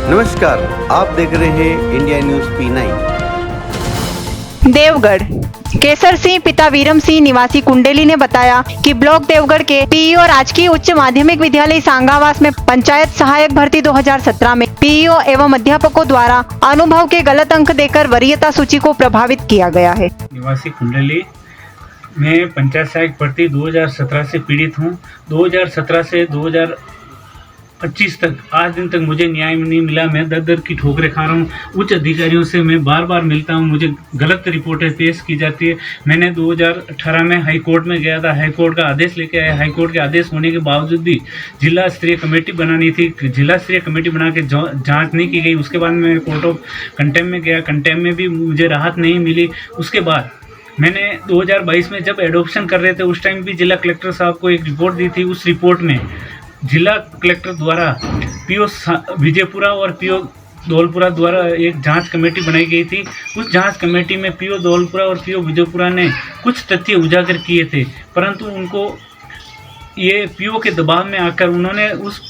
नमस्कार, आप देख रहे हैं India news P9। Deogarh Kesar Singh पिता वीरम सिंह निवासी कुंडेली ने बताया कि ब्लॉक देवगढ़ के पीईओ राजकीय उच्च माध्यमिक विद्यालय सांगावास में पंचायत सहायक भर्ती 2017 में पीईओ एवं अध्यापकों द्वारा अनुभव के गलत अंक देकर वरीयता सूची को प्रभावित किया गया है। निवासी कुंडली में पंचायत सहायक भर्ती 2017 से पीड़ित हूँ। 2017 से 2025 तक आज दिन तक मुझे न्याय नहीं मिला। मैं दर दर की ठोकरें खा रहा हूँ। उच्च अधिकारियों से मैं बार बार मिलता हूँ, मुझे गलत रिपोर्टें पेश की जाती है। मैंने 2018 में हाई कोर्ट में गया था, हाई कोर्ट का आदेश लेके आया। हाई कोर्ट के आदेश होने के बावजूद भी जिला स्तरीय कमेटी बनानी थी, जिला स्तरीय कमेटी बना के जाँच नहीं की गई। उसके बाद मैं कोर्ट ऑफ कंटेम्प्ट में गया, कंटेम्प्ट में भी मुझे राहत नहीं मिली। उसके बाद मैंने 2022 में जब एडॉप्शन कर रहे थे उस टाइम भी जिला कलेक्टर साहब को एक रिपोर्ट दी थी। उस रिपोर्ट में जिला कलेक्टर द्वारा पीओ विजयपुरा और पीओ धौलपुरा द्वारा एक जांच कमेटी बनाई गई थी। उस जांच कमेटी में पीओ धौलपुरा और पीओ विजयपुरा ने कुछ तथ्य उजागर किए थे, परंतु उनको ये पीओ के दबाव में आकर उन्होंने उस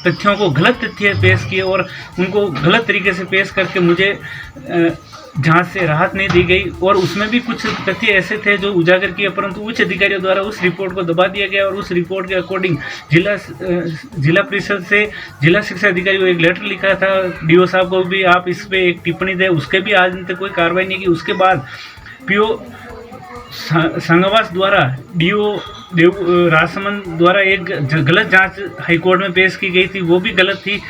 तथ्यों को गलत तथ्य पेश किए और उनको गलत तरीके से पेश करके मुझे जांच से राहत नहीं दी गई। और उसमें भी कुछ तथ्य ऐसे थे जो उजागर किए, परंतु उच्च अधिकारियों द्वारा उस रिपोर्ट को दबा दिया गया। और उस रिपोर्ट के अकॉर्डिंग जिला परिषद से जिला शिक्षा अधिकारी को एक लेटर लिखा था, डीओ साहब को भी आप इस पे एक टिप्पणी दें। उसके भी आज तक कोई कार्रवाई नहीं की। उसके बाद पीओ संगवास द्वारा डीओ राजसमंद द्वारा एक गलत जांच हाईकोर्ट में पेश की गई थी, वो भी गलत थी।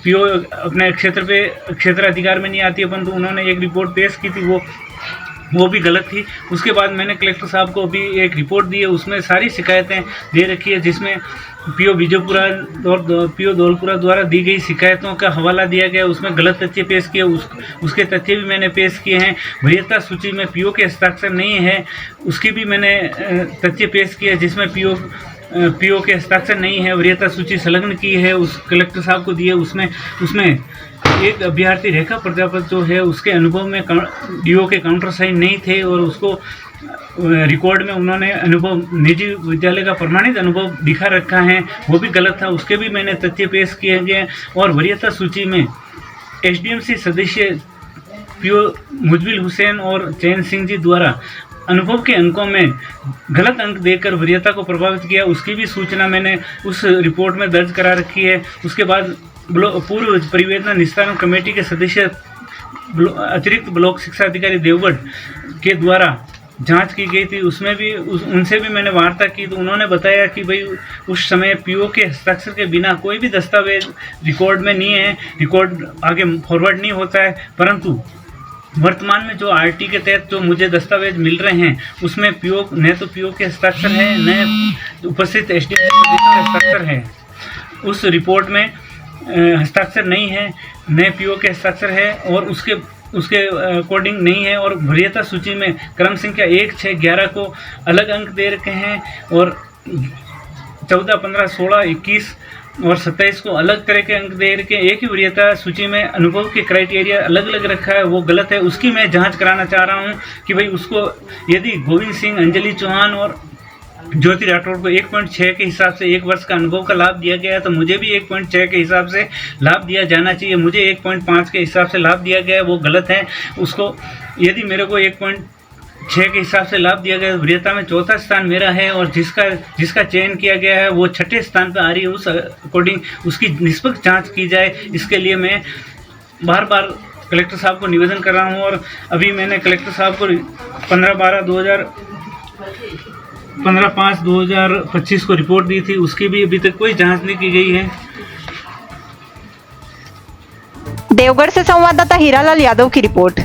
पीओ अपने क्षेत्र अधिकार में नहीं आती है, परंतु उन्होंने एक रिपोर्ट पेश की थी, वो भी गलत थी। उसके बाद मैंने कलेक्टर साहब को भी एक रिपोर्ट दी है, उसमें सारी शिकायतें दे रखी है, जिसमें पीओ विजयपुरा और पीओ धौलपुरा द्वारा दी गई शिकायतों का हवाला दिया गया। उसमें गलत तथ्य पेश किए, उसके तथ्य भी मैंने पेश किए हैं। वरीयता सूची में पीओ के हस्ताक्षर नहीं है, उसकी भी मैंने तथ्य पेश किए, जिसमें पीओ के हस्ताक्षर नहीं है। वरीयता सूची संलग्न की है, उस कलेक्टर साहब को दिए। उसमें एक अभ्यर्थी रेखा प्रजापति जो है उसके अनुभव में डीओ के काउंटर साइन नहीं थे और उसको रिकॉर्ड में उन्होंने अनुभव निजी विद्यालय का प्रमाणित अनुभव दिखा रखा है, वो भी गलत था। उसके भी मैंने तथ्य पेश किए गए। और वरीयता सूची में एसडीएमसी सदस्य पीओ मुजबिल हुसैन और चैन सिंह जी द्वारा अनुभव के अंकों में गलत अंक देकर वरीयता को प्रभावित किया, उसकी भी सूचना मैंने उस रिपोर्ट में दर्ज करा रखी है। उसके बाद पूर्व परिवेदना निस्तारण कमेटी के सदस्य अतिरिक्त ब्लॉक शिक्षा अधिकारी देवगढ़ के द्वारा जांच की गई थी, उसमें भी उनसे भी मैंने वार्ता की, तो उन्होंने बताया कि भाई उस समय पीओ के हस्ताक्षर के बिना कोई भी दस्तावेज रिकॉर्ड में नहीं है, रिकॉर्ड आगे फॉरवर्ड नहीं होता है। परंतु वर्तमान में जो आरटी के तहत जो मुझे दस्तावेज मिल रहे हैं उसमें पीओ न तो पीओ के हस्ताक्षर है, न उपस्थित एसडीएम के हस्ताक्षर है। उस रिपोर्ट में हस्ताक्षर नहीं है, न पीओ के हस्ताक्षर है और उसके अकॉर्डिंग नहीं है। और वरीयता सूची में क्रम संख्या 1, 6, 11 को अलग अंक दे रखे हैं और 14, 15, 16, 21 और 27 को अलग तरह के अंक दे रखे। एक ही वरीयता सूची में अनुभव के क्राइटेरिया अलग अलग रखा है, वो गलत है। उसकी मैं जांच कराना चाह रहा हूँ कि भाई उसको यदि गोविंद सिंह, अंजलि चौहान और ज्योति राठौड़ को 1.6 के हिसाब से 1 वर्ष का अनुभव का लाभ दिया गया है, तो मुझे भी 1.6 के हिसाब से लाभ दिया जाना चाहिए। मुझे 1.5 के हिसाब से लाभ दिया गया है, वो गलत है। उसको यदि मेरे को 1.6 के हिसाब से लाभ दिया गया, वरीयता में 4था स्थान मेरा है और जिसका चयन किया गया है वो 6ठे स्थान पर आ रही है। उस अकॉर्डिंग उसकी निष्पक्ष जाँच की जाए, इसके लिए मैं बार बार कलेक्टर साहब को निवेदन कर रहा हूँ। और अभी मैंने कलेक्टर साहब को 15/5/2025 को रिपोर्ट दी थी, उसकी भी अभी तक कोई जांच नहीं की गई है। देवगढ़ से संवाददाता हीरालाल यादव की रिपोर्ट।